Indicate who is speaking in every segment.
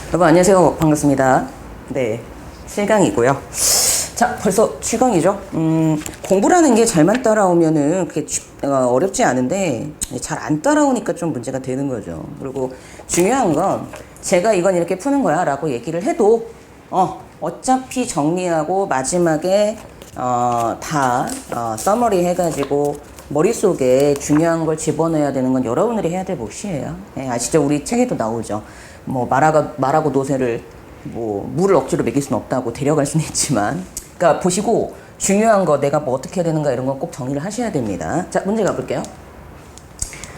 Speaker 1: 여러분 안녕하세요. 반갑습니다. 네, 7강이고요. 자, 벌써 7강이죠. 공부라는 게 잘만 따라오면은 그게 어렵지 않은데 잘 안 따라오니까 좀 문제가 되는 거죠. 그리고 중요한 건 제가 이건 이렇게 푸는 거야 라고 얘기를 해도 어차피 정리하고 마지막에 다 서머리 해가지고 머릿속에 중요한 걸 집어넣어야 되는 건 여러분들이 해야 될 몫이에요. 네, 아시죠? 우리 책에도 나오죠. 뭐 말하고 노새를 뭐 물을 억지로 먹일 수는 없다고 데려갈 수는 있지만, 그러니까 보시고 중요한 거 내가 뭐 어떻게 해야 되는가 이런 건 꼭 정리를 하셔야 됩니다. 자, 문제 가볼게요.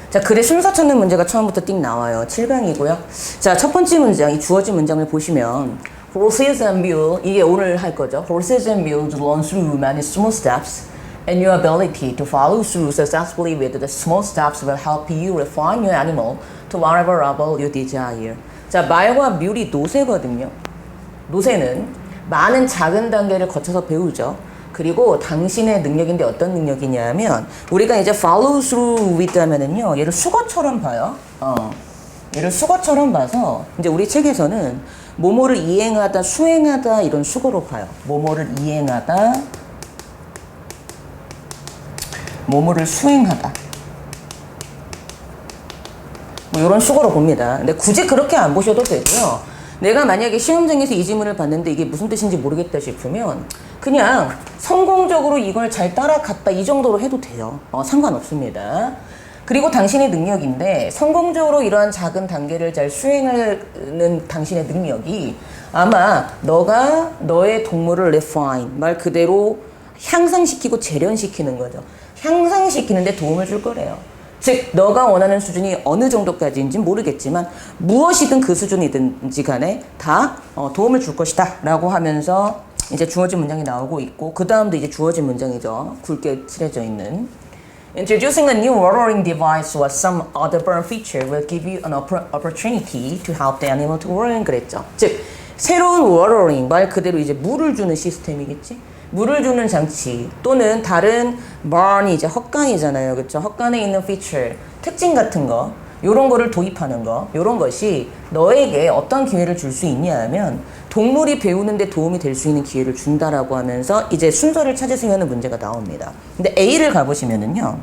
Speaker 1: 자, 글의 순서 찾는 문제가 처음부터 띵 나와요. 7강이고요. 자, 첫 번째 문장, 이 주어진 문장을 보시면 Horses and mules, 이게 오늘 할 거죠. Horses and mules run through many small steps, and your ability to follow through successfully with the small steps will help you refine your animal to whatever level you desire. 자, 말과 뮬이 노새거든요. 노새는 많은 작은 단계를 거쳐서 배우죠. 그리고 당신의 능력인데 어떤 능력이냐면, 우리가 이제 follow through with 하면은요, 얘를 수거처럼 봐요. 얘를 수거처럼 봐서 이제 우리 책에서는 뭐뭐를 이행하다, 수행하다 이런 수거로 봐요. 뭐뭐를 이행하다, 뭐뭐를 수행하다. 뭐 이런 수거로 봅니다. 근데 굳이 그렇게 안 보셔도 되고요. 내가 만약에 시험장에서 이 지문을 봤는데 이게 무슨 뜻인지 모르겠다 싶으면 그냥 성공적으로 이걸 잘 따라갔다 이 정도로 해도 돼요. 상관없습니다. 그리고 당신의 능력인데 성공적으로 이러한 작은 단계를 잘 수행하는 당신의 능력이 아마 너가 너의 동물을 refine, 말 그대로 향상시키고 재련시키는 거죠. 향상시키는데 도움을 줄 거래요. 즉 너가 원하는 수준이 어느 정도까지인지 모르겠지만 무엇이든 그 수준이든지 간에 다 도움을 줄 것이다 라고 하면서 이제 주어진 문장이 나오고 있고, 그 다음도 이제 주어진 문장이죠. 굵게 칠해져 있는 Introducing a new watering device or some other burn feature will give you an opportunity to help the animal to learn. 그랬죠. 즉 새로운 watering, 말 그대로 이제 물을 주는 시스템이겠지. 물을 주는 장치 또는 다른 burn이 이제 헛간이잖아요. 그렇죠? 헛간에 있는 feature, 특징 같은 거, 요런 거를 도입하는 거, 요런 것이 너에게 어떤 기회를 줄 수 있냐 하면 동물이 배우는데 도움이 될 수 있는 기회를 준다라고 하면서 이제 순서를 찾으세요 하는 문제가 나옵니다. 근데 A를 가보시면은요,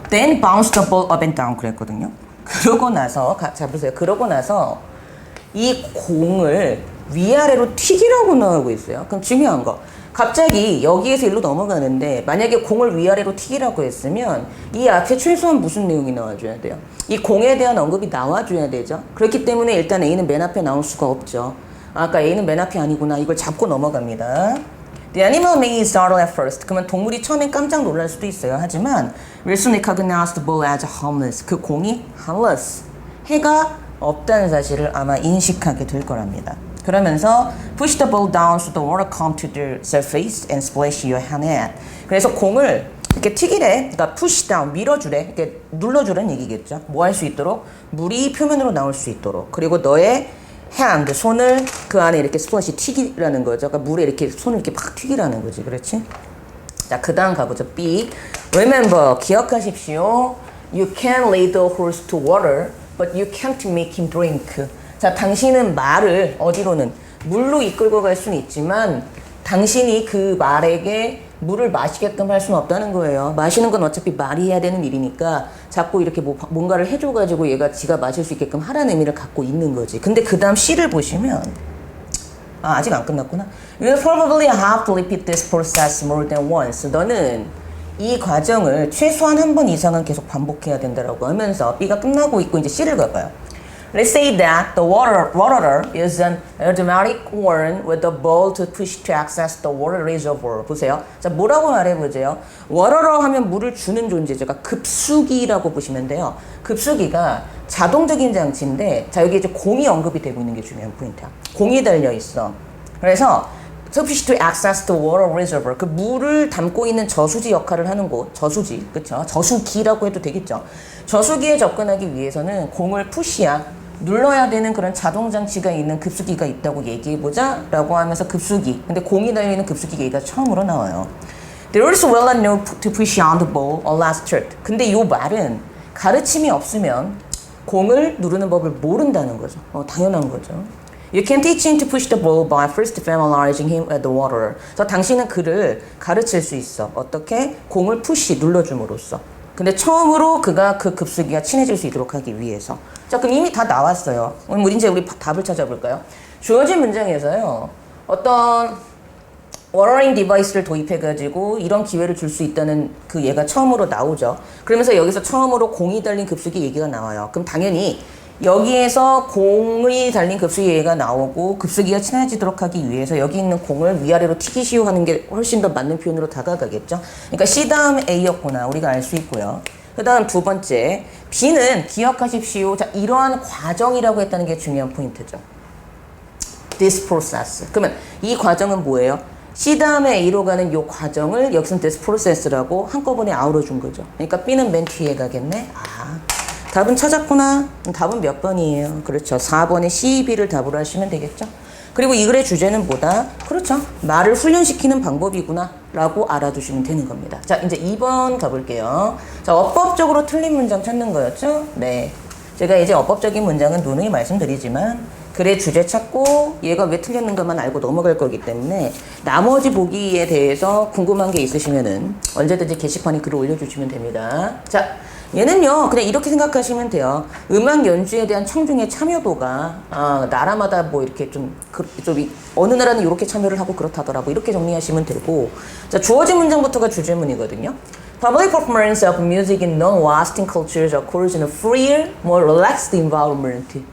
Speaker 1: then bounce the ball up and down 그랬거든요. 그러고 나서, 자 보세요. 그러고 나서 이 공을 위아래로 튀기라고 나오고 있어요. 그럼 중요한 거, 갑자기 여기에서 일로 넘어가는데 만약에 공을 위아래로 튀기라고 했으면 이 앞에 최소한 무슨 내용이 나와줘야 돼요? 이 공에 대한 언급이 나와줘야 되죠. 그렇기 때문에 일단 A는 맨 앞에 나올 수가 없죠. 아까 A는 맨 앞이 아니구나, 이걸 잡고 넘어갑니다. The animal may startle at first. 그러면 동물이 처음엔 깜짝 놀랄 수도 있어요. 하지만 will soon recognize the ball as harmless. 그 공이 harmless, 해가 없다는 사실을 아마 인식하게 될 거랍니다. 그러면서 push the ball down so the water come to the surface and splash your hand at. 그래서 공을 이렇게 튀기래, 그러니까 push down, 밀어주래, 이렇게 눌러주라는 얘기겠죠. 뭐 할 수 있도록? 물이 표면으로 나올 수 있도록. 그리고 너의 hand, 손을 그 안에 이렇게 splash, 튀기라는 거죠. 그러니까 물에 이렇게 손을 이렇게 팍 튀기라는 거지, 그렇지? 자, 그 다음 가보죠. B. Remember, 기억하십시오. You can lead the horse to water, but you can't make him drink. 자, 당신은 말을 어디로는 물로 이끌고 갈 수는 있지만 당신이 그 말에게 물을 마시게끔 할 수는 없다는 거예요. 마시는 건 어차피 말이 해야 되는 일이니까 자꾸 이렇게 뭔가를 해줘가지고 얘가 지가 마실 수 있게끔 하라는 의미를 갖고 있는 거지. 근데 그 다음 C를 보시면 아직 안 끝났구나. You'll probably have to repeat this process more than once. 너는 이 과정을 최소한 한 번 이상은 계속 반복해야 된다라고 하면서 B가 끝나고 있고 이제 C를 가봐요. Let's say that the waterer is an automatic worm with a ball to push to access the water reservoir. 보세요. 자, 뭐라고 말해보세요. waterer 하면 물을 주는 존재죠. 그러니까 급수기라고 보시면 돼요. 급수기가 자동적인 장치인데, 자, 여기 이제 공이 언급이 되고 있는 게 중요한 포인트야. 공이 달려 있어. 그래서 to push to access the water reservoir, 그 물을 담고 있는 저수지 역할을 하는 곳, 저수지, 그쵸? 저수기라고 해도 되겠죠. 저수기에 접근하기 위해서는 공을 푸시야, 눌러야 되는 그런 자동 장치가 있는 급수기가 있다고 얘기해보자 라고 하면서 급수기, 근데 공이 달려있는 급수기 얘기가 처음으로 나와요. There is well enough to push on the ball or last third. 근데 이 말은 가르침이 없으면 공을 누르는 법을 모른다는 거죠. 당연한 거죠. You can teach him to push the ball by first familiarizing him with the water. 그래서 당신은 그를 가르칠 수 있어. 어떻게? 공을 푸시 눌러줌으로써. 근데 처음으로 그가 그 급수기와 친해질 수 있도록 하기 위해서. 자, 그럼 이미 다 나왔어요. 그럼 이제 우리 답을 찾아볼까요? 주어진 문장에서요. 어떤 워러링 디바이스를 도입해가지고 이런 기회를 줄 수 있다는 그 얘가 처음으로 나오죠. 그러면서 여기서 처음으로 공이 달린 급수기 얘기가 나와요. 그럼 당연히 여기에서 공이 달린 급수기 얘가 나오고 급수기가 친해지도록 하기 위해서 여기 있는 공을 위아래로 튀기시오 하는 게 훨씬 더 맞는 표현으로 다가가겠죠. 그러니까 C 다음 A였구나 우리가 알 수 있고요. 그 다음 두 번째 B는 기억하십시오. 자, 이러한 과정이라고 했다는 게 중요한 포인트죠. This process. 그러면 이 과정은 뭐예요? C 다음에 A로 가는 이 과정을 여기서는 this process라고 한꺼번에 아우러 준 거죠. 그러니까 B는 맨 뒤에 가겠네. 답은 찾았구나. 답은 몇 번이에요? 그렇죠. 4번에 C, B를 답으로 하시면 되겠죠. 그리고 이 글의 주제는 뭐다? 그렇죠. 말을 훈련시키는 방법이구나 라고 알아두시면 되는 겁니다. 자, 이제 2번 가볼게요. 자, 어법적으로 틀린 문장 찾는 거였죠? 네. 제가 이제 어법적인 문장은 누누이 말씀드리지만 글의 주제 찾고 얘가 왜 틀렸는가만 알고 넘어갈 거기 때문에 나머지 보기에 대해서 궁금한 게 있으시면은 언제든지 게시판에 글을 올려주시면 됩니다. 자, 얘는요 그냥 이렇게 생각하시면 돼요. 음악 연주에 대한 청중의 참여도가 나라마다 뭐 이렇게 좀 어느 나라는 이렇게 참여를 하고 그렇다더라고 이렇게 정리하시면 되고, 자, 주어진 문장부터가 주제문이거든요. Public performance of music in non-Western cultures occurs in a freer, more relaxed environment.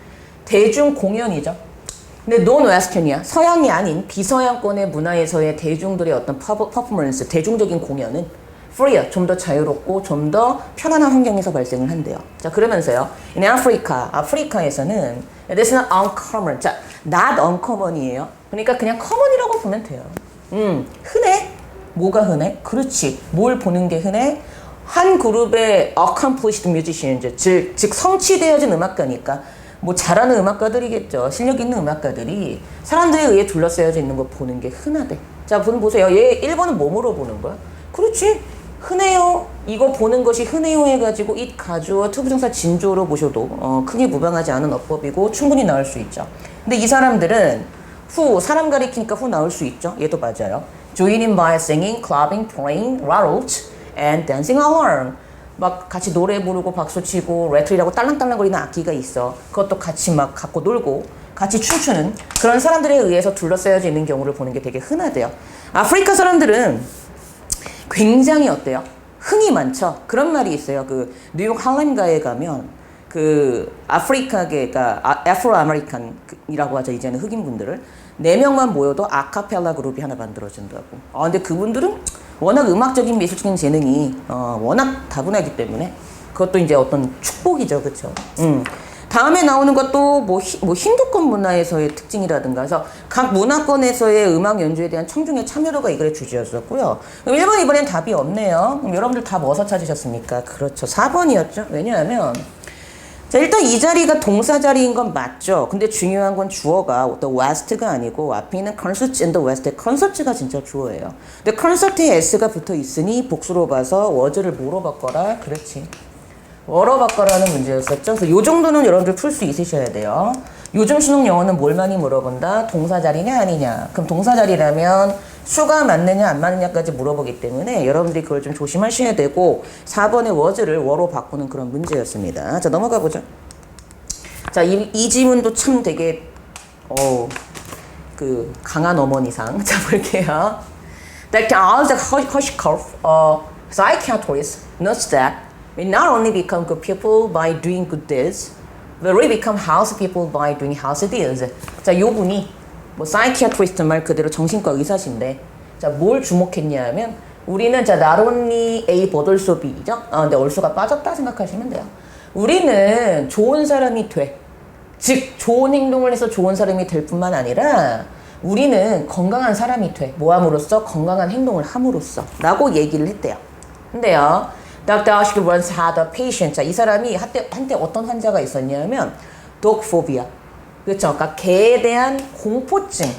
Speaker 1: 대중 공연이죠. 근데 non-Western이야. 서양이 아닌 비서양권의 문화에서의 대중들의 어떤 퍼포먼스, 대중적인 공연은 freer, 좀 더 자유롭고 좀 더 편안한 환경에서 발생을 한대요. 자, 그러면서요. In Africa, 아프리카에서는 it is not uncommon. 자, not uncommon이에요. 그러니까 그냥 common이라고 보면 돼요. 흔해? 뭐가 흔해? 그렇지. 뭘 보는 게 흔해? 한 그룹의 accomplished musicians, 즉 성취되어진 음악가니까 뭐 잘하는 음악가들이겠죠. 실력 있는 음악가들이 사람들에 의해 둘러싸여져 있는 거 보는 게 흔하대. 자, 보세요. 얘 1번은 뭐 물어보는 거야? 그렇지. 흔해요. 이거 보는 것이 흔해요 해가지고 it 가주어 투부정사 진주어로 보셔도 크게 무방하지 않은 어법이고 충분히 나올 수 있죠. 근데 이 사람들은 사람 가리키니까 나올 수 있죠. 얘도 맞아요. Joining by singing, clubbing, playing, rattled, and dancing along. 막 같이 노래 부르고 박수 치고 레트리라고 딸랑딸랑거리는 악기가 있어. 그것도 같이 막 갖고 놀고 같이 춤추는 그런 사람들에 의해서 둘러싸여져 있는 경우를 보는 게 되게 흔하대요. 아프리카 사람들은 굉장히 어때요? 흥이 많죠? 그런 말이 있어요. 그 뉴욕 할렘가에 가면 그 아프리카계가 애프로 아메리칸이라고 하죠. 이제는 흑인분들을 4명만 모여도 아카펠라 그룹이 하나 만들어진다고. 근데 그분들은 워낙 음악적인 미술적인 재능이 워낙 다분하기 때문에 그것도 이제 어떤 축복이죠. 그렇죠? 다음에 나오는 것도 뭐 힌두권 문화에서의 특징이라든가 해서 각 문화권에서의 음악 연주에 대한 청중의 참여도가 이 글의 주제였었고요. 그럼 1번, 이번엔 답이 없네요. 그럼 여러분들 답 어디서 찾으셨습니까? 그렇죠. 4번이었죠. 왜냐하면 자, 일단 이 자리가 동사 자리인 건 맞죠. 근데 중요한 건 주어가 the west가 아니고 앞에 있는 concerts in the west. concerts가 진짜 주어예요. 근데 concert에 s가 붙어 있으니 복수로 봐서 was를 뭐로 바꿔라? 그렇지. 뭐로 바꿔라는 문제였었죠. 그래서 요 정도는 여러분들 풀 수 있으셔야 돼요. 요즘 수능 영어는 뭘 많이 물어본다? 동사 자리냐 아니냐. 그럼 동사 자리라면 수가 맞느냐 안 맞느냐까지 물어보기 때문에 여러분들이 그걸 좀 조심하셔야 되고 4번의 was를 were 바꾸는 그런 문제였습니다. 자, 넘어가 보죠. 자, 이 지문도 참 되게 그 강한 어머니상. 자, 볼게요. Dr. Isaac Hushkov, psychiatrist, notes that we not only become good people by doing good deeds, but we become house people by doing house deeds. 자, 요 분이 사이키아트리스트 말 그대로 정신과 의사신데, 자, 뭘 주목했냐 하면, 우리는, 자, not only A 버들소비죠? 근데 얼소가 빠졌다 생각하시면 돼요. 우리는 좋은 사람이 돼. 즉, 좋은 행동을 해서 좋은 사람이 될 뿐만 아니라, 우리는 건강한 사람이 돼. 뭐 함으로써? 건강한 행동을 함으로써. 라고 얘기를 했대요. 근데요, Dr. Ashby once had a patient. 자, 이 사람이 한때 어떤 환자가 있었냐면 dog phobia. 그렇죠. 그러니까 개에 대한 공포증.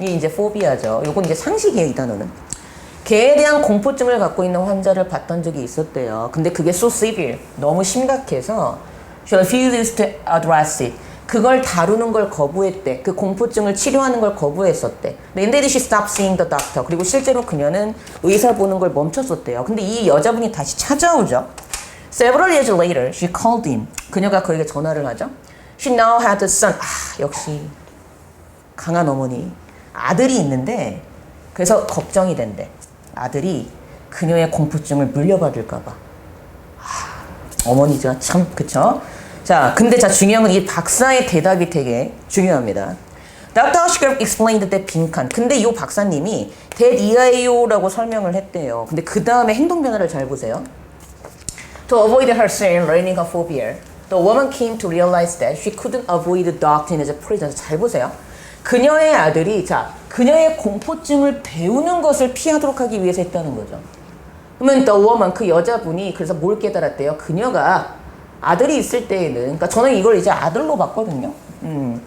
Speaker 1: 이게 이제 포비아죠. 요건 이제 상식이에요, 이 단어는. 개에 대한 공포증을 갖고 있는 환자를 봤던 적이 있었대요. 근데 그게 so severe. 너무 심각해서 She refuses to address it. 그걸 다루는 걸 거부했대. 그 공포증을 치료하는 걸 거부했었대. Indeed, she stopped seeing the doctor. 그리고 실제로 그녀는 의사 보는 걸 멈췄었대요. 근데 이 여자분이 다시 찾아오죠. Several years later, she called him. 그녀가 그에게 전화를 하죠. She now had a son. 역시 강한 어머니. 아들이 있는데 그래서 걱정이 된대. 아들이 그녀의 공포증을 물려받을까 봐. 어머니죠. 참 그쵸? 자, 근데 중요한 건 이 박사의 대답이 되게 중요합니다. Dr. Ashgrove explained that 빈칸. 근데 이 박사님이 that EIO라고 설명을 했대요. 근데 그 다음에 행동 변화를 잘 보세요. To avoid her son learning her phobia, the woman came to realize that she couldn't avoid the doctor as a prison. 잘 보세요. 그녀의 아들이 그녀의 공포증을 배우는 것을 피하도록 하기 위해서 했다는 거죠. 그러면 the woman, 그 여자분이 그래서 뭘 깨달았대요? 그녀가 아들이 있을 때에는, 그러니까 저는 이걸 이제 아들로 봤거든요.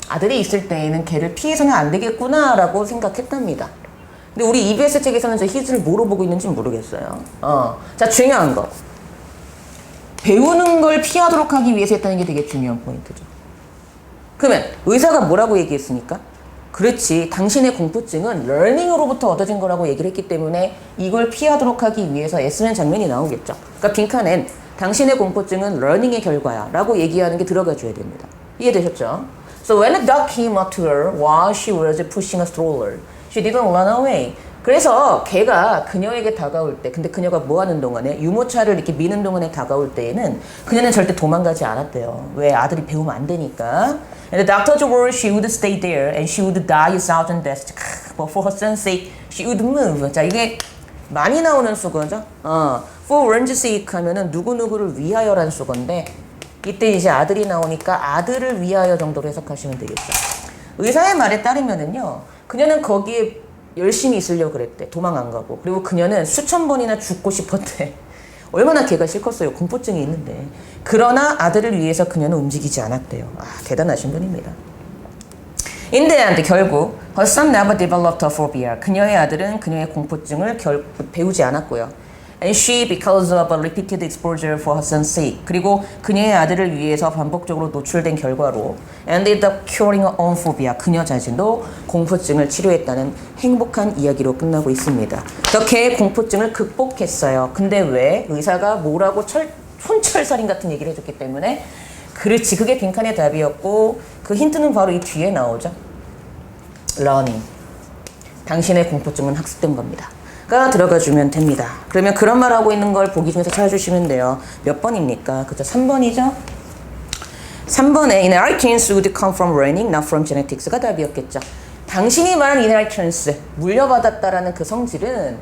Speaker 1: 아들이 있을 때에는 걔를 피해서는 안 되겠구나라고 생각했답니다. 근데 우리 EBS 책에서는 저 his를 뭐로 보고 있는지 모르겠어요. 자, 중요한 거. 배우는 걸 피하도록 하기 위해서 했다는 게 되게 중요한 포인트죠. 그러면 의사가 뭐라고 얘기했습니까? 그렇지, 당신의 공포증은 러닝으로부터 얻어진 거라고 얘기를 했기 때문에 이걸 피하도록 하기 위해서 애쓰는 장면이 나오겠죠. 그러니까 빈칸엔 당신의 공포증은 러닝의 결과야 라고 얘기하는 게 들어가 줘야 됩니다. 이해되셨죠? So when a dog came up to her while she was pushing a stroller, she didn't run away. 그래서 걔가 그녀에게 다가올 때, 근데 그녀가 뭐 하는 동안에, 유모차를 이렇게 미는 동안에 다가올 때에는 그녀는 절대 도망가지 않았대요. 왜? 아들이 배우면 안 되니까. And the doctors were she would stay there and she would die a thousand deaths. But for her son's sake, she would move. 자, 이게 많이 나오는 수거죠. For one's sake 하면은 누구누구를 위하여라는 수건데, 이때 이제 아들이 나오니까 아들을 위하여 정도로 해석하시면 되겠죠. 의사의 말에 따르면은요, 그녀는 거기에 열심히 있으려고 그랬대. 도망 안 가고. 그리고 그녀는 수천 번이나 죽고 싶었대. 얼마나 걔가 싫겠어요. 공포증이 있는데. 그러나 아들을 위해서 그녀는 움직이지 않았대요. 대단하신 분입니다. In the end, 결국 her son never developed a phobia. 그녀의 아들은 그녀의 공포증을 배우지 않았고요. And she, because of a repeated exposure for her son's sake, 그리고 그녀의 아들을 위해서 반복적으로 노출된 결과로 ended up curing her own phobia. 그녀 자신도 공포증을 치료했다는 행복한 이야기로 끝나고 있습니다. 이렇게 공포증을 극복했어요. 근데 왜? 의사가 뭐라고 혼철살인 같은 얘기를 해줬기 때문에. 그렇지, 그게 빈칸의 답이었고, 그 힌트는 바로 이 뒤에 나오죠. learning. 당신의 공포증은 학습된 겁니다. 가 들어가주면 됩니다. 그러면 그런 말 하고 있는 걸 보기 중에서 찾아주시면 돼요. 몇 번입니까? 그죠? 3번이죠? 3번에 inheritance would come from learning, not from genetics가 답이었겠죠. 당신이 말한 inheritance, 물려받았다라는 그 성질은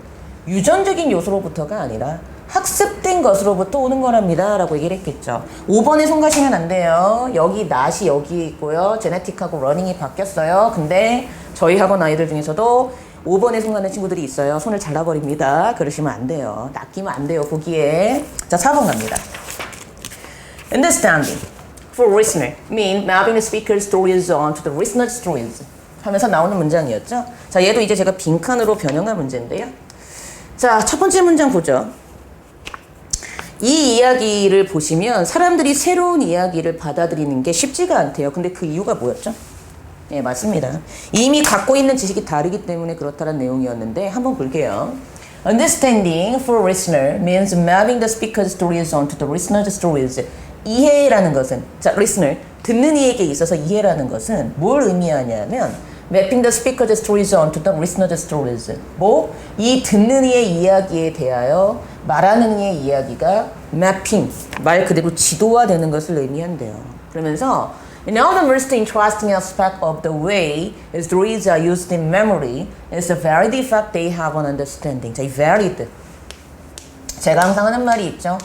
Speaker 1: 유전적인 요소로부터가 아니라 학습된 것으로부터 오는 거랍니다 라고 얘기를 했겠죠. 5번에 손 가시면 안 돼요. 여기 not이 여기에 있고요. genetic하고 learning이 바뀌었어요. 근데 저희 학원 아이들 중에서도 5번에 손 가는 친구들이 있어요. 손을 잘라버립니다. 그러시면 안 돼요. 낚이면 안 돼요. 보기에. 자, 4번 갑니다. Understanding for listener mean mapping the speaker's stories onto the listener's stories 하면서 나오는 문장이었죠. 자, 얘도 이제 제가 빈칸으로 변형한 문제인데요. 자, 첫 번째 문장 보죠. 이 이야기를 보시면 사람들이 새로운 이야기를 받아들이는 게 쉽지가 않대요. 근데 그 이유가 뭐였죠? 네, 맞습니다. 이미 갖고 있는 지식이 다르기 때문에 그렇다는 내용이었는데 한번 볼게요. Understanding for listener means mapping the speaker's stories onto the listener's stories. 이해라는 것은, 자, listener, 듣는 이에게 있어서 이해라는 것은 뭘 의미하냐면 mapping the speaker's stories onto the listener's stories. 이 듣는 이의 이야기에 대하여 말하는 이의 이야기가 mapping, 말 그대로 지도화되는 것을 의미한대요. 그러면서 Another most interesting aspect of the way stories are used in memory is the varied effect they have on understanding. 자, 이 varied. 제가 항상 하는 말이 있죠.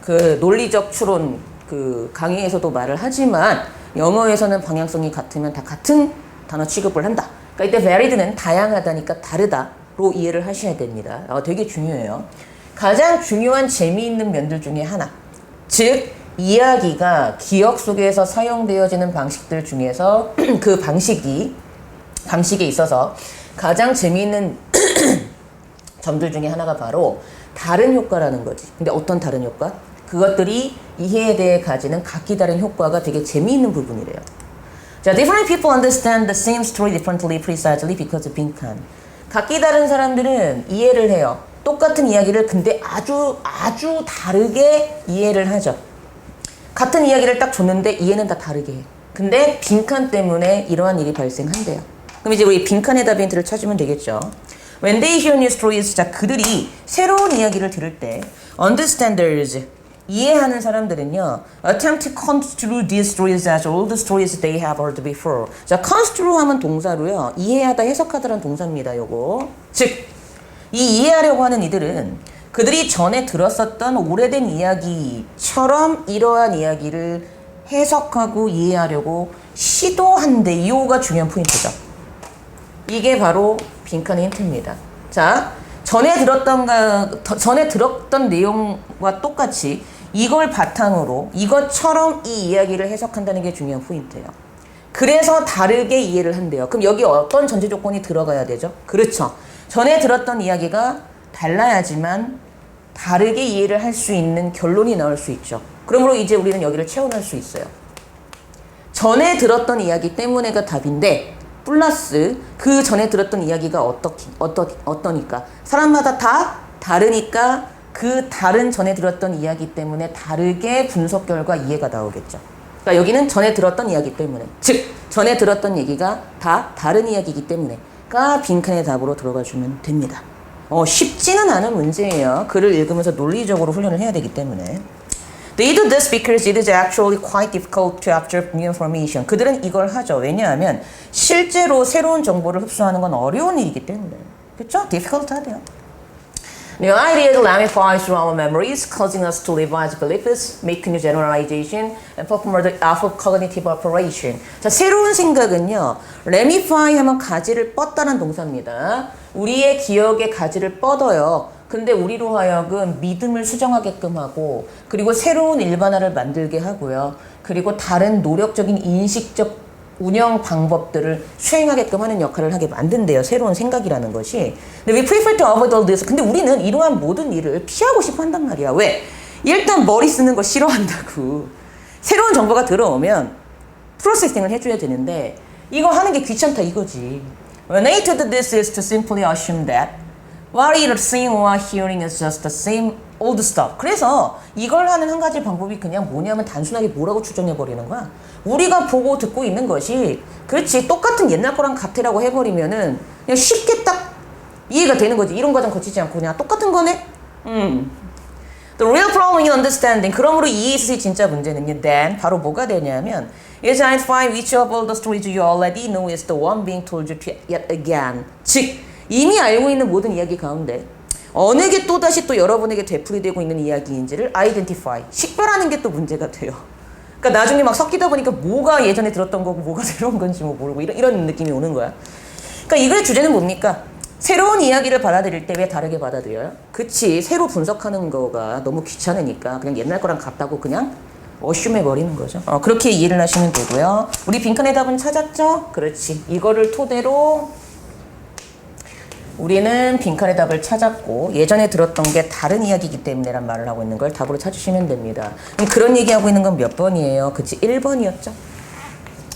Speaker 1: 그 논리적 추론 그 강의에서도 말을 하지만 영어에서는 방향성이 같으면 다 같은 단어 취급을 한다. 그러니까 이때 varied는 다양하다니까 다르다로 이해를 하셔야 됩니다. 되게 중요해요. 가장 중요한 재미있는 면들 중에 하나. 즉 이야기가 기억 속에서 사용되어지는 방식들 중에서 그 방식에 있어서 가장 재미있는 점들 중에 하나가 바로 다른 효과라는 거지. 근데 어떤 다른 효과? 그것들이 이해에 대해 가지는 각기 다른 효과가 되게 재미있는 부분이래요. 자, different people understand the same story differently precisely because of 빈칸. 각기 다른 사람들은 이해를 해요. 똑같은 이야기를 근데 아주 다르게 이해를 하죠. 같은 이야기를 딱 줬는데 이해는 다 다르게 해요. 근데 빈칸 때문에 이러한 일이 발생한대요. 그럼 이제 우리 빈칸의 답 힌트를 찾으면 되겠죠. When they hear new stories, 자, 그들이 새로운 이야기를 들을 때 understanders, 이해하는 사람들은요, attempt to construe these stories as all the stories they have heard before. 자, construe 하면 동사로요, 이해하다, 해석하다라는 동사입니다, 요거. 즉, 이 이해하려고 하는 이들은 그들이 전에 들었었던 오래된 이야기처럼 이러한 이야기를 해석하고 이해하려고 시도한대요가 중요한 포인트죠. 이게 바로 빈칸의 힌트입니다. 자, 전에 들었던 내용과 똑같이 이걸 바탕으로 이것처럼 이 이야기를 해석한다는 게 중요한 포인트예요. 그래서 다르게 이해를 한대요. 그럼 여기 어떤 전제 조건이 들어가야 되죠? 그렇죠. 전에 들었던 이야기가 달라야지만 다르게 이해를 할 수 있는 결론이 나올 수 있죠. 그러므로 이제 우리는 여기를 채워넣을 수 있어요. 전에 들었던 이야기 때문에가 답인데 플러스 그 전에 들었던 이야기가 어떠니까 사람마다 다 다르니까 그 다른 전에 들었던 이야기 때문에 다르게 분석 결과 이해가 나오겠죠. 그러니까 여기는 전에 들었던 이야기 때문에, 즉 전에 들었던 얘기가 다 다른 이야기이기 때문에가 빈칸의 답으로 들어가 주면 됩니다. 쉽지는 않은 문제예요. 글을 읽으면서 논리적으로 훈련을 해야 되기 때문에. They do this because it is actually quite difficult to absorb new information. 그들은 이걸 하죠. 왜냐하면 실제로 새로운 정보를 흡수하는 건 어려운 일이기 때문에. 그렇죠? difficult 하대요. New ideas ramify through our memories, causing us to revise beliefs, make new generalization, and perform the cognitive operation. 자, 새로운 생각은요, ramify 하면 가지를 뻗다는 동사입니다. 우리의 기억의 가지를 뻗어요. 근데 우리로 하여금 믿음을 수정하게끔 하고, 그리고 새로운 일반화를 만들게 하고요. 그리고 다른 노력적인 인식적 운영 방법들을 수행하게끔 하는 역할을 하게 만든대요. 새로운 생각이라는 것이. 근데 we prefer to avoid all this. 근데 우리는 이러한 모든 일을 피하고 싶어 한단 말이야. 왜? 일단 머리 쓰는 거 싫어한다고. 새로운 정보가 들어오면 프로세싱을 해줘야 되는데 이거 하는 게 귀찮다 이거지. When I did this is to simply assume that what you're seeing or hearing is just the same old stuff. 그래서 이걸 하는 한 가지 방법이 그냥 뭐냐면 단순하게 뭐라고 추정해버리는 거야. 우리가 보고 듣고 있는 것이 그렇지 똑같은 옛날 거랑 같으라고 해버리면은 그냥 쉽게 딱 이해가 되는 거지. 이런 과정 거치지 않고 그냥 똑같은 거네? The real problem in understanding. 그러므로 이해에서의 진짜 문제는요. Then 바로 뭐가 되냐면 is identify which of all the stories you already know is the one being told you yet again. 즉 이미 알고 있는 모든 이야기 가운데 어느 게 또다시 또 여러분에게 되풀이되고 있는 이야기인지를 identify, 식별하는 게 또 문제가 돼요. 그러니까 나중에 막 섞이다 보니까 뭐가 예전에 들었던 거고 뭐가 새로운 건지 뭐 모르고 이런 느낌이 오는 거야. 그러니까 이거의 주제는 뭡니까? 새로운 이야기를 받아들일 때 왜 다르게 받아들여요? 그치, 새로 분석하는 거가 너무 귀찮으니까 그냥 옛날 거랑 같다고 그냥 어쉬움해버리는 거죠. 그렇게 이해를 하시면 되고요. 우리 빈칸의 답은 찾았죠? 그렇지. 이거를 토대로 우리는 빈칸의 답을 찾았고 예전에 들었던 게 다른 이야기이기 때문에란 말을 하고 있는 걸 답으로 찾으시면 됩니다. 그럼 그런 얘기하고 있는 건 몇 번이에요? 그치? 1번이었죠?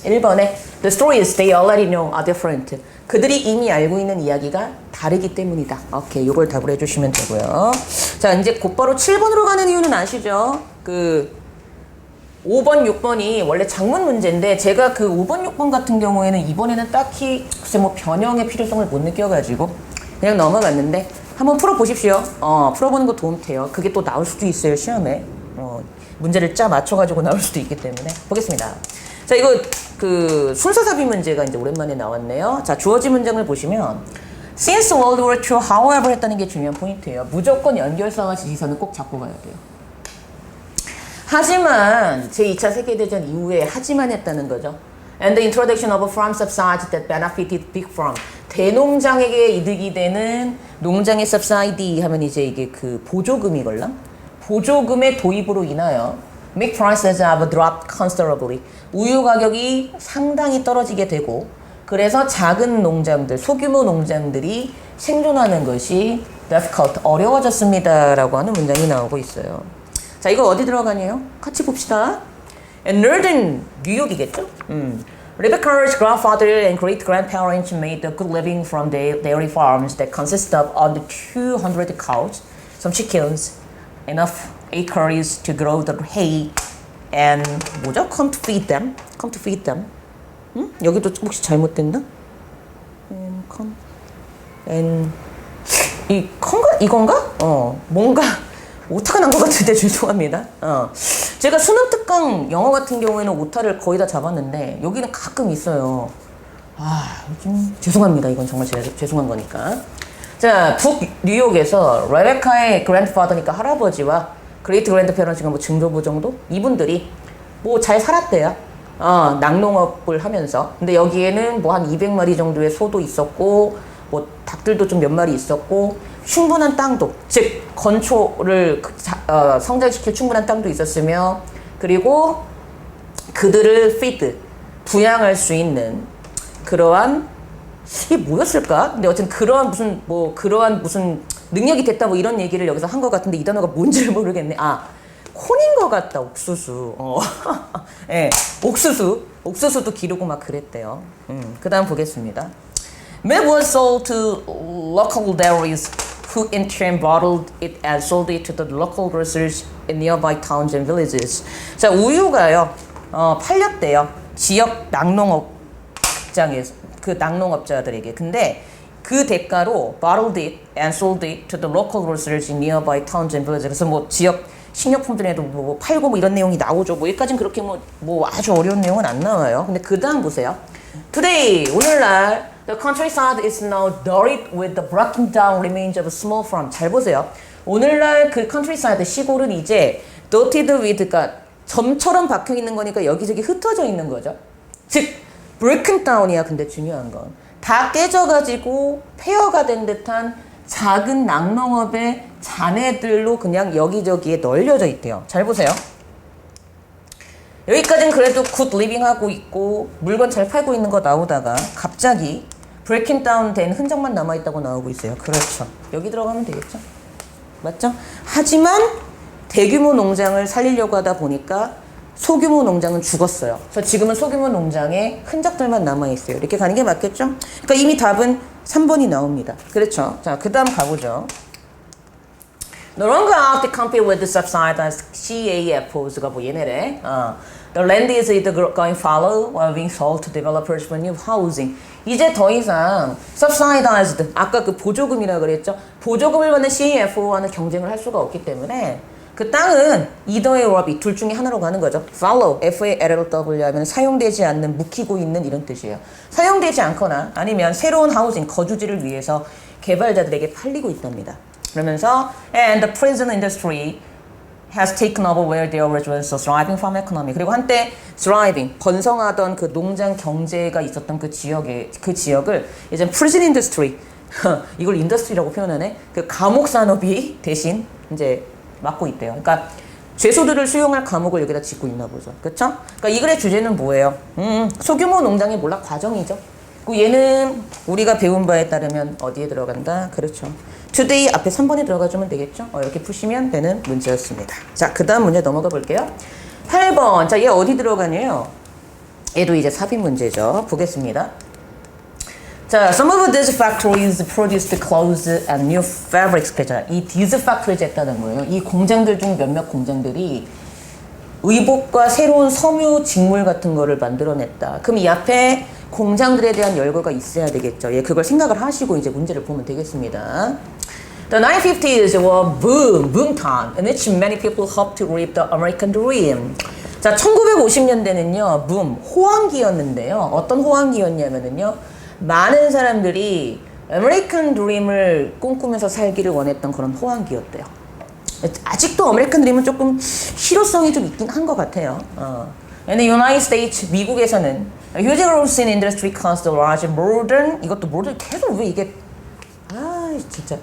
Speaker 1: 1번에 The stories they already know are different. 그들이 이미 알고 있는 이야기가 다르기 때문이다. 오케이, 요걸 답을 해주시면 되고요. 자, 이제 곧바로 7번으로 가는 이유는 아시죠? 5번, 6번이 원래 장문 문제인데 제가 그 5번, 6번 같은 경우에는 이번에는 딱히 글쎄 뭐 변형의 필요성을 못 느껴가지고 그냥 넘어갔는데 한번 풀어보십시오. 풀어보는 거 도움 돼요. 그게 또 나올 수도 있어요, 시험에. 문제를 짜 맞춰가지고 나올 수도 있기 때문에. 보겠습니다. 자, 이거 순서삽입 문제가 이제 오랜만에 나왔네요. 자, 주어진 문장을 보시면 Since World War II, however 했다는 게 중요한 포인트예요. 무조건 연결사와 지시사는 꼭 잡고 가야 돼요. 하지만 제2차 세계대전 이후에 하지만 했다는 거죠. And the introduction of farm subsidies that benefited big farm. 대농장에게 이득이 되는 농장의 subsidy 하면 이제 이게 보조금이걸라? 보조금의 도입으로 인하여 milk prices have dropped considerably. 우유 가격이 상당히 떨어지게 되고 그래서 작은 농장들, 소규모 농장들이 생존하는 것이 difficult, 어려워졌습니다. 라고 하는 문장이 나오고 있어요. 자, 이거 어디 들어가네요? 같이 봅시다. Northern 뉴욕이겠죠? Rebecca's grandfather and great-grandparents made a good living from the dairy farms that consist of under 200 cows, some chickens, enough acres to grow the hay, and 뭐죠? Come to feed them. Come to feed them. 여기도 혹시 잘못됐나? And 이 건가? 이건가? 뭔가 오타가 난 것 같은데 죄송합니다. 제가 수능 특강 영어 같은 경우에는 오타를 거의 다 잡았는데 여기는 가끔 있어요. 좀 죄송합니다. 이건 정말 죄송한 거니까. 자, 북 뉴욕에서 레베카의 그랜드파더니까 할아버지와 그레이트 그랜드페런츠가 뭐 증조부 정도? 이분들이 뭐 잘 살았대요. 낙농업을 하면서. 근데 여기에는 뭐 한 200마리 정도의 소도 있었고, 뭐 닭들도 좀 몇 마리 있었고, 충분한 땅도, 즉 건초를 성장시킬 충분한 땅도 있었으며, 그리고 그들을 feed, 부양할 수 있는 그러한 이게 뭐였을까? 근데 어쨌든 그러한 무슨 능력이 됐다 뭐 이런 얘기를 여기서 한 것 같은데 이 단어가 뭔지를 모르겠네. 콘인 것 같다. 옥수수. 네, 옥수수도 기르고 막 그랬대요. 그 다음 보겠습니다. Milk was sold to local dairies who in turn bottled it and sold it to the local grocers in nearby towns and villages. 자, 우유가요, 팔렸대요. 지역 낙농업장에서, 그 낙농업자들에게. 근데 그 대가로 bottled it and sold it to the local grocers in nearby towns and villages. 그래서 뭐 지역 식료품들에도 뭐 팔고 뭐 이런 내용이 나오죠. 뭐 여기까지는 그렇게 뭐 아주 어려운 내용은 안 나와요. 근데 그 다음 보세요. Today, 오늘날 the countryside is now dotted with the broken down remains of a small farm. 잘 보세요. 오늘날 그 countryside 시골은 이제 dotted with, 그러니까 점처럼 박혀 있는 거니까 여기저기 흩어져 있는 거죠. 즉 broken down이야. 근데 중요한 건 다 깨져가지고 폐허가 된 듯한 작은 낙농업의 잔해들로 그냥 여기저기에 널려져 있대요. 잘 보세요. 여기까지는 그래도 굿 리빙 하고 있고 물건 잘 팔고 있는 거 나오다가 갑자기 브레이킹 다운 된 흔적만 남아있다고 나오고 있어요. 그렇죠. 여기 들어가면 되겠죠. 맞죠? 하지만 대규모 농장을 살리려고 하다 보니까 소규모 농장은 죽었어요. 그래서 지금은 소규모 농장에 흔적들만 남아있어요. 이렇게 가는 게 맞겠죠? 그러니까 이미 답은 3번이 나옵니다. 그렇죠. 자, 그 다음 가보죠. No longer have to compete with the subsidized CAFOs가 뭐 얘네래. The land is either going fallow or being sold to developers for new housing. 이제 더 이상 subsidized, 아까 그 보조금이라 그랬죠. 보조금을 받는 CAFO와는 경쟁을 할 수가 없기 때문에 그 땅은 either의 or 둘 중에 하나로 가는 거죠. fallow, FALLW 하면 사용되지 않는, 묵히고 있는 이런 뜻이에요. 사용되지 않거나 아니면 새로운 하우징, 거주지를 위해서 개발자들에게 팔리고 있답니다. 그러면서 and the prison industry has taken over where there was a thriving farm economy. 그리고 한때 thriving, 번성하던 그 농장 경제가 있었던 그 지역을 이제 prison industry, 이걸 인더스트리라고 표현하네. 그 감옥 산업이 대신 이제 맡고 있대요. 그러니까 죄수들을 수용할 감옥을 여기다 짓고 있나 보죠. 그렇죠? 그러니까 이 글의 주제는 뭐예요? 소규모 농장의 몰락 과정이죠. 그리고 얘는 우리가 배운 바에 따르면 어디에 들어간다? 그렇죠. today 앞에 3번에 들어가주면 되겠죠? 이렇게 푸시면 되는 문제였습니다. 자, 그 다음 문제 넘어가 볼게요. 8번. 자, 얘 어디 들어가냐요? 얘도 이제 삽입 문제죠. 보겠습니다. 자, some of these factories produced clothes and new fabrics. 자, 이 these factories 했다는 거예요. 이 공장들 중 몇몇 공장들이 의복과 새로운 섬유 직물 같은 거를 만들어냈다. 그럼 이 앞에 공장들에 대한 열거가 있어야 되겠죠. 예, 그걸 생각을 하시고 이제 문제를 보면 되겠습니다. The 1950s were boom time in which many people hoped to live the American dream. 자, 1950년대는요, 호황기였는데요. 어떤 호황기였냐면요, 많은 사람들이 아메리칸 드림을 꿈꾸면서 살기를 원했던 그런 호황기였대요. 아직도 아메리칸 드림은 조금 실효성이 좀 있긴 한 것 같아요. In the United States, 미국에서는 huge growth in industry caused a large modern, 이것도 modern, 계속 왜 이게, 진짜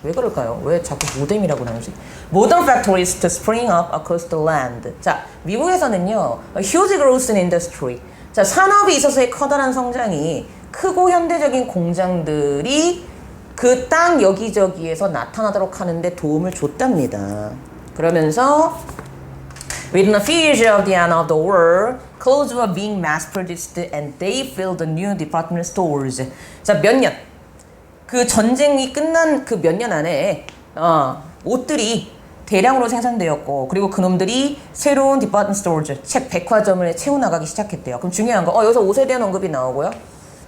Speaker 1: 왜 그럴까요? 왜 자꾸 모뎀이라고 나오지? Modern factories to spring up across the land. 자, 미국에서는요, huge growth in industry. 자, 산업이 있어서의 커다란 성장이 크고 현대적인 공장들이 그 땅 여기저기에서 나타나도록 하는데 도움을 줬답니다.
Speaker 2: 그러면서 within a few years of the end of the war, clothes were being mass-produced and they filled the new department stores. 자, 몇 년? 그 전쟁이 끝난 그 몇 년 안에 옷들이 대량으로 생산되었고 그리고 그놈들이 새로운 디파트먼트 스토어즈, 책 백화점을 채워나가기 시작했대요. 그럼 중요한 거 여기서 옷에 대한 언급이 나오고요.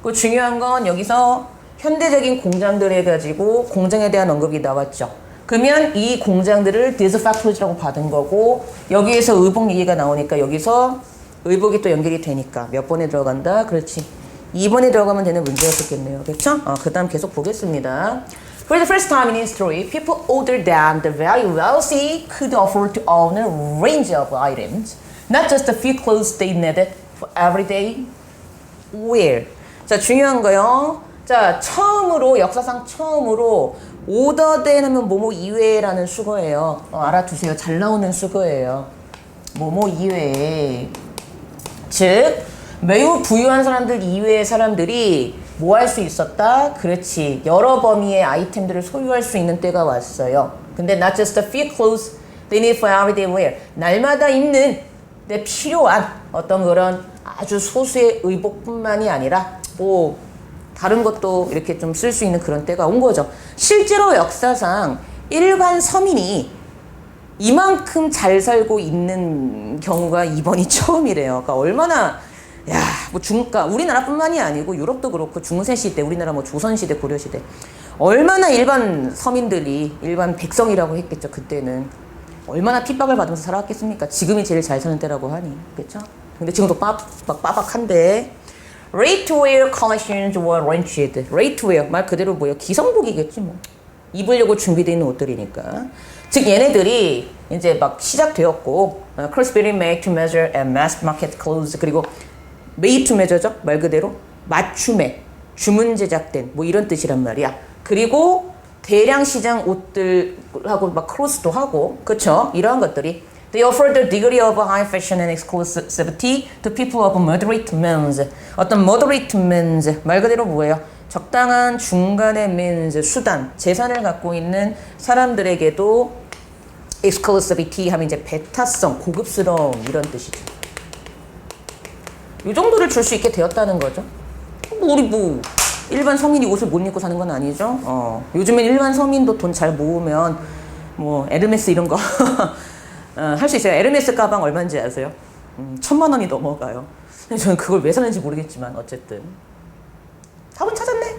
Speaker 2: 그 중요한 건 여기서 현대적인 공장들에 가지고 공장에 대한 언급이 나왔죠. 그러면 이 공장들을 these factories라고 받은 거고 여기에서 의복 얘기가 나오니까 여기서 의복이 또 연결이 되니까 몇 번에 들어간다? 그렇지. 2번에 들어가면 되는 문제였었겠네요. 그렇죠? 그 다음 계속 보겠습니다. For the first time in history, people older than the very wealthy could afford to own a range of items, not just a few clothes they needed for everyday wear. 자, 중요한 거요. 자, 처음으로 역사상 처음으로 오더된 하면 뭐뭐 이외라는 수거예요. 알아두세요. 잘 나오는 수거예요. 뭐뭐 이외. 즉 매우 부유한 사람들 이외의 사람들이 뭐 할 수 있었다? 그렇지. 여러 범위의 아이템들을 소유할 수 있는 때가 왔어요. 근데 not just a few clothes they need for everyday wear. 날마다 입는 데 필요한 어떤 그런 아주 소수의 의복뿐만이 아니라 뭐 다른 것도 이렇게 좀 쓸 수 있는 그런 때가 온 거죠. 실제로 역사상 일반 서민이 이만큼 잘 살고 있는 경우가 이번이 처음이래요. 그러니까 얼마나 뭐 중가 우리나라뿐만이 아니고 유럽도 그렇고 중세 시대, 우리나라 뭐 조선 시대, 고려 시대 얼마나 일반 서민들이 일반 백성이라고 했겠죠. 그때는 얼마나 핍박을 받으면서 살아왔겠습니까? 지금이 제일 잘 사는 때라고 하니, 그렇죠? 근데 지금도 빠박한데. Ready to wear collections were launched. Ready to wear 말 그대로 뭐예요? 기성복이겠지 뭐. 입으려고 준비되어 있는 옷들이니까. 즉 얘네들이 이제 막 시작되었고 cross-fitting made to measure and mass market clothes 그리고 made to measure죠 말 그대로 맞춤에 주문 제작된 뭐 이런 뜻이란 말이야. 그리고 대량 시장 옷들하고 막 크로스도 하고 그쵸? 이러한 것들이 They offer the degree of high fashion and exclusivity to people of moderate means. 어떤 moderate means 말 그대로 뭐예요? 적당한 중간의 means 수단 재산을 갖고 있는 사람들에게도 exclusivity 하면 이제 배타성 고급스러움 이런 뜻이죠. 이 정도를 줄 수 있게 되었다는 거죠. 우리 뭐 일반 서민이 옷을 못 입고 사는 건 아니죠. 요즘엔 일반 서민도 돈 잘 모으면 뭐 에르메스 이런 거 할 수 있어요. 에르메스 가방 얼마인지 아세요? 1,000만 원이 넘어가요. 저는 그걸 왜 사는지 모르겠지만 어쨌든 답은 찾았네.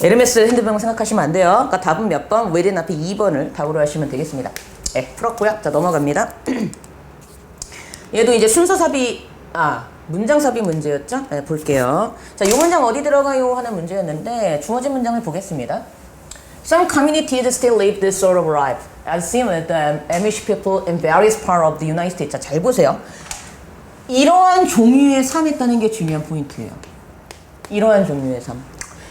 Speaker 2: 에르메스 핸드백만 생각하시면 안 돼요. 그러니까 답은 몇 번? 웨린 앞에 2번을 답으로 하시면 되겠습니다. 풀었고요. 자, 넘어갑니다. 얘도 이제 순서 삽입, 문장 삽입 문제였죠? 네, 볼게요. 자, 이 문장 어디 들어가요? 하는 문제였는데 주어진 문장을 보겠습니다. Some communities still live this sort of life, as seen with the Amish people in various parts of the United States. 자, 잘 보세요. 이러한 종류의 삶이 있다는 게 중요한 포인트예요. 이러한 종류의 삶.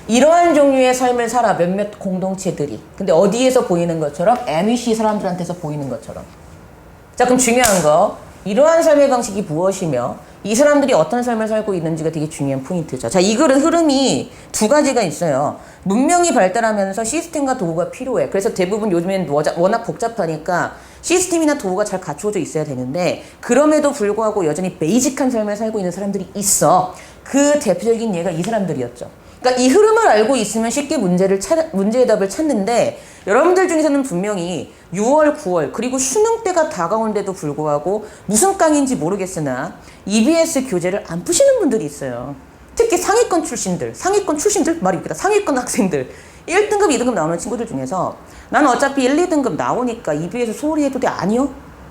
Speaker 2: 이러한 종류의 삶을 살아 몇몇 공동체들이. 근데 어디에서 보이는 것처럼? 에미시 사람들한테서 보이는 것처럼. 자, 그럼 중요한 거. 이러한 삶의 방식이 무엇이며 이 사람들이 어떤 삶을 살고 있는지가 되게 중요한 포인트죠. 자, 이 글은 흐름이 두 가지가 있어요. 문명이 발달하면서 시스템과 도구가 필요해. 그래서 대부분 요즘엔 워낙 복잡하니까 시스템이나 도구가 잘 갖춰져 있어야 되는데 그럼에도 불구하고 여전히 베이직한 삶을 살고 있는 사람들이 있어. 그 대표적인 예가 이 사람들이었죠. 그러니까 이 흐름을 알고 있으면 쉽게 문제의 답을 찾는데 여러분들 중에서는 분명히 6월, 9월 그리고 수능 때가 다가오는데도 불구하고 무슨 깡인지 모르겠으나 EBS 교재를 안 푸시는 분들이 있어요. 특히 상위권 출신들 말이 웃기다. 상위권 학생들 1등급, 2등급 나오는 친구들 중에서 나는 어차피 1, 2등급 나오니까 EBS 소홀히 해도 돼. 아니요.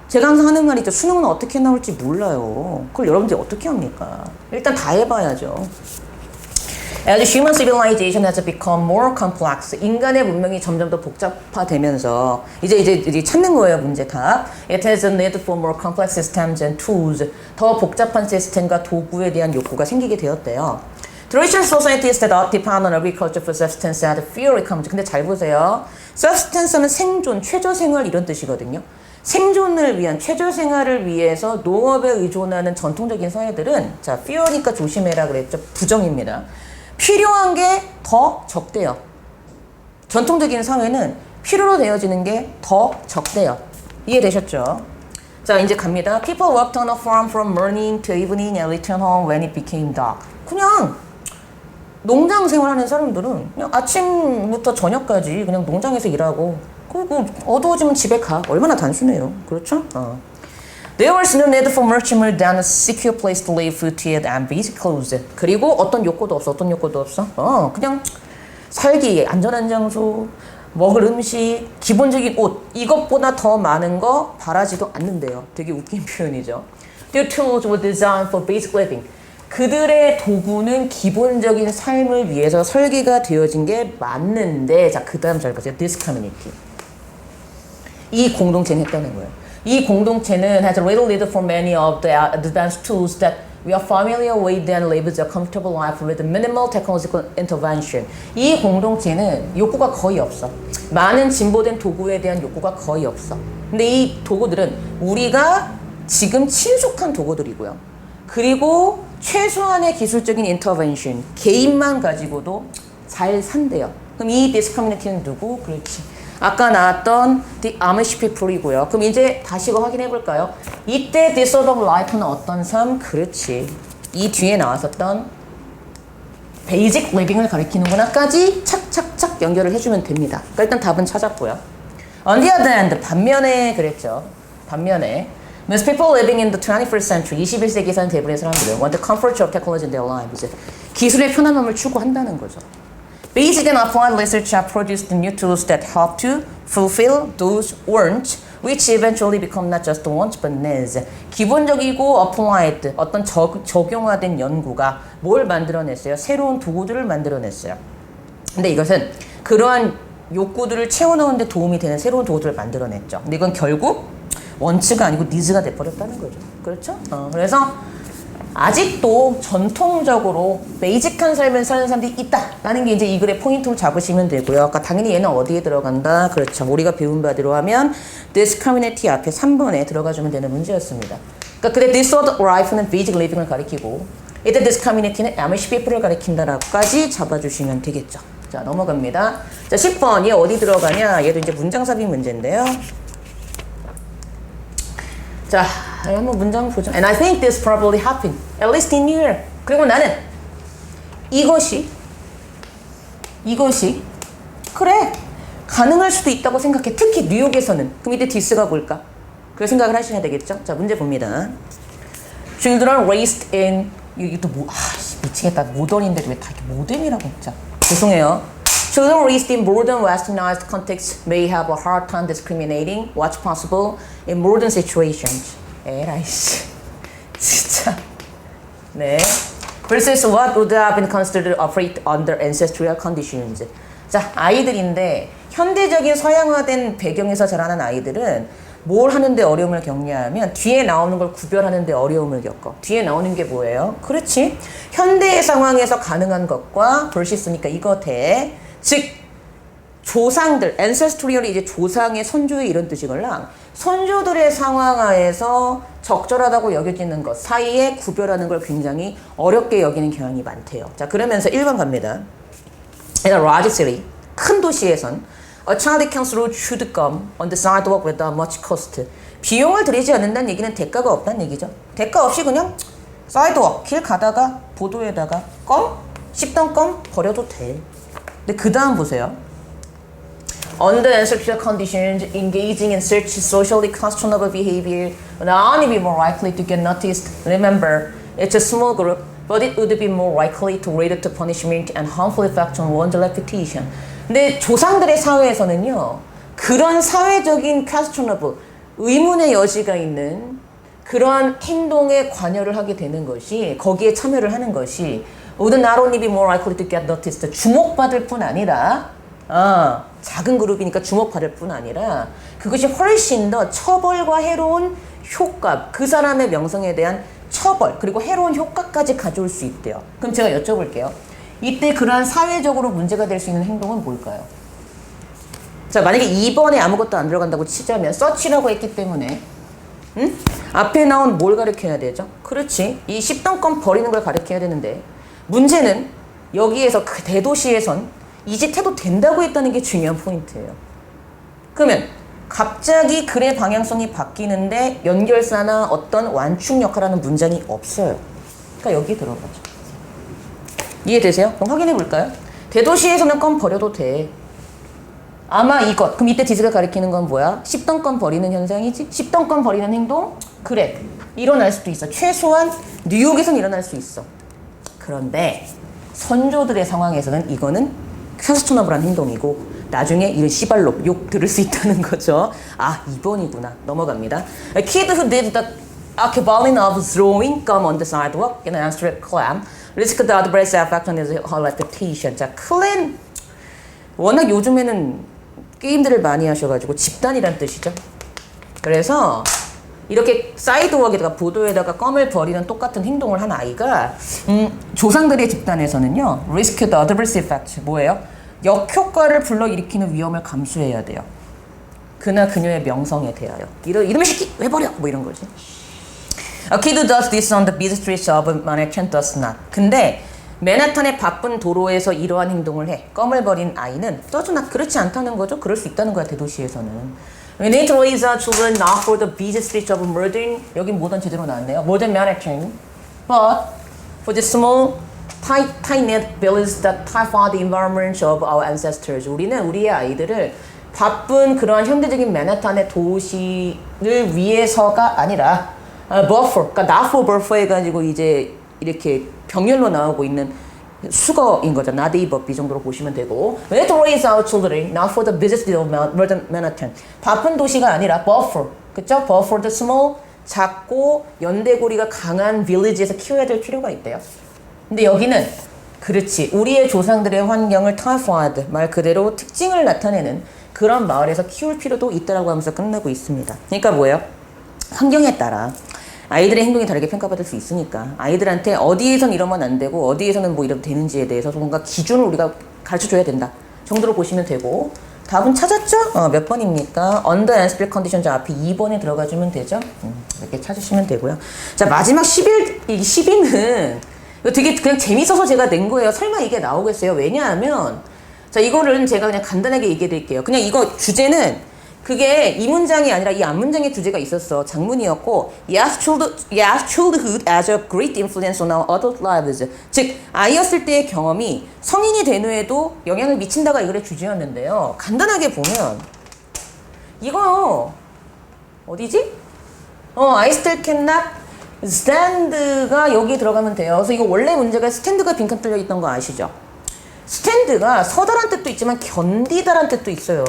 Speaker 2: 제가 항상 하는 말이죠. 수능은 어떻게 나올지 몰라요. 그걸 여러분들이 어떻게 합니까? 일단 다 해봐야죠. As human civilization has become more complex, 인간의 문명이 점점 더 복잡화되면서 이제 찾는 거예요, 문제 답. It has a need for more complex systems and tools. 더 복잡한 시스템과 도구에 대한 욕구가 생기게 되었대요. Traditional societies that depend on agriculture for subsistence had fewer economies. 근데 잘 보세요. subsistence는 생존, 최저생활 이런 뜻이거든요. 생존을 위한 최저생활을 위해서 농업에 의존하는 전통적인 사회들은 자, fewer니까 조심해라 그랬죠. 부정입니다. 필요한 게 더 적대요. 전통적인 사회는 필요로 되어지는 게 더 적대요.
Speaker 1: 이해되셨죠? 자, 이제 갑니다. People worked on a farm from morning to evening and returned home when it became dark. 그냥 농장 생활하는 사람들은 그냥 아침부터 저녁까지 그냥 농장에서 일하고 그리고 어두워지면 집에 가. 얼마나 단순해요. 그렇죠? There was no need for much more than a secure place to live, food to eat, and basic clothes. 그리고 어떤 욕구도 없어. 어떤 욕구도 없어. 그냥 살기 안전한 장소, 먹을 음식, 기본적인 옷 이것보다 더 많은 거 바라지도 않는데요. 되게 웃긴 표현이죠. Their tools were designed for basic living. 그들의 도구는 기본적인 삶을 위해서 설계가 되어진 게 맞는데 자, 그 다음 잘 보세요. This community. 이 공동체는 했다는 거예요. 이 공동체는 has little need for many of the advanced tools that we are familiar with and lives a comfortable life with minimal technological intervention. 이 공동체는 욕구가 거의 없어. 많은 진보된 도구에 대한 욕구가 거의 없어. 근데 이 도구들은 우리가 지금 친숙한 도구들이고요. 그리고 최소한의 기술적인 인터벤션, 개인만 가지고도 잘 산대요. 그럼 이 this community는 누구? 그렇지. 아까 나왔던 the Amish people이고요. 그럼 이제 다시 이거 확인해 볼까요? 이때 this sort of life는 어떤 삶? 그렇지. 이 뒤에 나왔었던 basic living을 가리키는구나까지 착착착 연결을 해주면 됩니다. 그러니까 일단 답은 찾았고요. On the other hand, 반면에 그랬죠. 반면에 most people living in the 21st century, 21세기에 사는 대부분의 사람들은 want the comfort of technology in their lives. 기술의 편안함을 추구한다는 거죠. Basic and applied research have produced new tools that help to fulfill those wants, which eventually become not just wants but needs. 기본적이고 applied, 어떤 적용화된 연구가 뭘 만들어냈어요? 새로운 도구들을 만들어냈어요. 근데 이것은 그러한 욕구들을 채워넣는 데 도움이 되는 새로운 도구들을 만들어냈죠. 근데 이건 결국 원츠가 아니고 니즈가 돼버렸다는 거죠. 그렇죠? 그래서 아직도 전통적으로 베이직한 삶을 사는 사람들이 있다라는 게 이제 이 글의 포인트로 잡으시면 되고요. 아까 당연히 얘는 어디에 들어간다? 그렇죠. 우리가 배운 바대로 하면 this community 앞에 3번에 들어가주면 되는 문제였습니다. 그러니까 그때 this sort of life는 basic living을 가리키고 이때 this community는 Amish people을 가리킨다라고까지 잡아주시면 되겠죠. 자, 넘어갑니다. 자, 10번 얘 어디 들어가냐? 얘도 이제 문장삽입 문제인데요. 자, 한번 문장 보자. And I think this probably happened, at least in New York. 그리고 나는 이것이 그래 가능할 수도 있다고 생각해. 특히 뉴욕에서는. 그럼 이때 this가 뭘까? 그 생각을 하셔야 되겠죠. 자, 문제 봅니다. Children raised in 이게 또 뭐, 미치겠다. 모던인데 왜 다 이렇게 모던이라고 진짜. 죄송해요. Children raised in modern westernized contexts may have a hard time discriminating what's possible in modern situations. 에라이씨. 진짜. 네. Versus what would have been considered appropriate under ancestral conditions. 자, 아이들인데 현대적인 서양화된 배경에서 자라는 아이들은 뭘 하는데 어려움을 겪냐면 뒤에 나오는 걸 구별하는데 어려움을 겪어. 뒤에 나오는 게 뭐예요? 그렇지. 현대의 상황에서 가능한 것과 versus니까 이거 대. 즉 조상들, ancestral이 이제 조상의 선조의 이런 뜻이걸랑 선조들의 상황하에서 적절하다고 여겨지는 것 사이에 구별하는 걸 굉장히 어렵게 여기는 경향이 많대요. 자, 그러면서 1번 갑니다. In a large city, 큰 도시에선 a child can throw chewed gum on the sidewalk without much cost. 비용을 들이지 않는다는 얘기는 대가가 없다는 얘기죠. 대가 없이 그냥 사이드워크, 길 가다가 보도에다가 씹던 껌 버려도 돼. 근데 그 다음 보세요. Under ancestral conditions, engaging in such socially questionable behavior would not only be more likely to get noticed. Remember, it's a small group, but it would be more likely to lead to punishment and harmful effects on one's reputation. 근데 조상들의 사회에서는요, 그런 사회적인 questionable, 의문의 여지가 있는 그러한 행동에 관여를 하게 되는 것이, 거기에 참여를 하는 것이 would not only be more likely to get noticed, 주목받을 뿐 아니라 작은 그룹이니까 주목받을 뿐 아니라 그것이 훨씬 더 처벌과 해로운 효과, 그 사람의 명성에 대한 처벌 그리고 해로운 효과까지 가져올 수 있대요. 그럼 제가 여쭤볼게요. 이때 그러한 사회적으로 문제가 될 수 있는 행동은 뭘까요? 자, 만약에 2번에 아무것도 안 들어간다고 치자면 서치라고 했기 때문에 앞에 나온 뭘 가르쳐야 되죠? 그렇지. 이 씹던 껌 버리는 걸 가르쳐야 되는데 문제는 여기에서 그 대도시에선 이 짓 해도 된다고 했다는 게 중요한 포인트예요. 그러면
Speaker 2: 갑자기 글의 방향성이 바뀌는데 연결사나 어떤 완충 역할하는 문장이 없어요. 그러니까 여기 들어가죠. 이해되세요? 그럼 확인해 볼까요? 대도시에서는 껌 버려도 돼. 아마 이것. 그럼 이때 디스가 가리키는 건 뭐야? 씹던 껌 버리는 현상이지? 씹던 껌 버리는 행동? 그래. 일어날 수도 있어. 최소한 뉴욕에선 일어날 수 있어. 그런데 선조들의 상황에서는 이거는 퀘스천어블한 행동이고 나중에 이런 씨발로 욕 들을 수 있다는 거죠. 아, 2번이구나. 넘어갑니다. A kid who did the equivalent of throwing gum on the sidewalk in an abstract clam risked the adverse effect on his whole reputation. 자, 클랜. 워낙 요즘에는 게임들을 많이 하셔가지고 집단이란 뜻이죠. 그래서 이렇게 사이드웍에다가 보도에다가 껌을 버리는 똑같은 행동을 한 아이가 조상들의 집단에서는요. risk the adverse effect. 뭐예요? 역효과를 불러일으키는 위험을 감수해야 돼요. 그나 그녀의 명성에 대하여. 이놈의 새끼 왜 버려? 뭐 이런 거지. A kid who does this on the busy streets of Manhattan does not. 근데 맨하탄의 바쁜 도로에서 이러한 행동을 해. 껌을 버린 아이는 does not. 그렇지 않다는 거죠. 그럴 수 있다는 거야, 대도시에서는. We need to raise our children not for the busy streets of modern. 여긴 모던 제대로 나왔네요. Modern Manhattan. But for the small tight-knit villages that typify the environment of our ancestors. 우리는 우리의 아이들을 바쁜 그러한 현대적인 맨하탄의 도시를 위해서가 아니라 buffer, 그러니까 not for buffer 해가지고 이제 이렇게 병렬로 나오고 있는 수거인 거죠. not a buffer 이 정도로 보시면 되고. We need to raise our children not for the busy city of modern Manhattan. 바쁜 도시가 아니라 buffer, 그쵸? buffer the small, 작고 연대고리가 강한 village에서 키워야 될 필요가 있대요. 근데 여기는 그렇지. 우리의 조상들의 환경을 typified, 말 그대로 특징을 나타내는 그런 마을에서 키울 필요도 있다라고 하면서 끝나고 있습니다. 그러니까 뭐예요? 환경에 따라 아이들의 행동이 다르게 평가받을 수 있으니까 아이들한테 어디에선 이러면 안 되고 어디에서는 뭐 이러면 되는지에 대해서 뭔가 기준을 우리가 가르쳐줘야 된다 정도로 보시면 되고. 답은 찾았죠? 몇 번입니까? Under and special conditions 앞이 2번에 들어가주면 되죠? 이렇게 찾으시면 되고요. 자, 마지막 12는 이거 되게 그냥 재밌어서 제가 낸 거예요. 설마 이게 나오겠어요? 왜냐하면 자, 이거를 제가 그냥 간단하게 얘기해 드릴게요. 그냥 이거 주제는 그게 이 문장이 아니라 이 앞문장의 주제가 있었어. 장문이었고 yes, childhood as a great influence on our adult lives. 즉, 아이였을 때의 경험이 성인이 된 후에도 영향을 미친다가 이 글의 주제였는데요. 간단하게 보면 이거 어디지? I still cannot stand가 여기 들어가면 돼요. 그래서 이거 원래 문제가 스탠드가 빈칸 뚫려 있던 거 아시죠? 스탠드가 서다란 뜻도 있지만 견디다란 뜻도 있어요.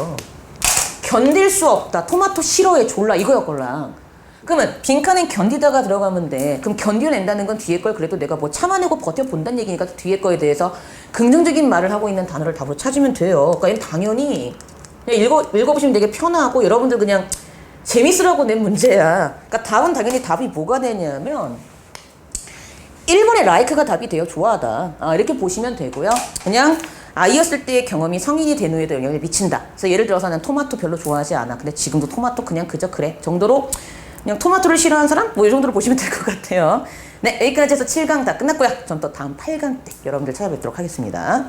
Speaker 2: 견딜 수 없다. 토마토 싫어해. 졸라. 이거였걸랑. 그러면 빈칸엔 견디다가 들어가면 돼. 그럼 견뎌낸다는 건 뒤에 걸 그래도 내가 뭐 참아내고 버텨본다는 얘기니까 뒤에 거에 대해서 긍정적인 말을 하고 있는 단어를 답으로 찾으면 돼요. 그러니까 얘는 당연히 그냥 읽어보시면 되게 편하고 여러분들 그냥 재밌으라고 낸 문제야. 그러니까 답은 당연히 답이 뭐가 되냐면 1번의 like가 답이 돼요. 좋아하다. 이렇게 보시면 되고요. 그냥 아이였을 때의 경험이 성인이 된 후에도 영향을 미친다. 그래서 예를 들어서 난 토마토 별로 좋아하지 않아. 근데 지금도 토마토 그냥 그저 그래 정도로 그냥 토마토를 싫어하는 사람? 뭐 이 정도로 보시면 될 것 같아요. 네, 여기까지 해서 7강 다 끝났고요. 전 또 다음 8강 때 여러분들 찾아뵙도록 하겠습니다.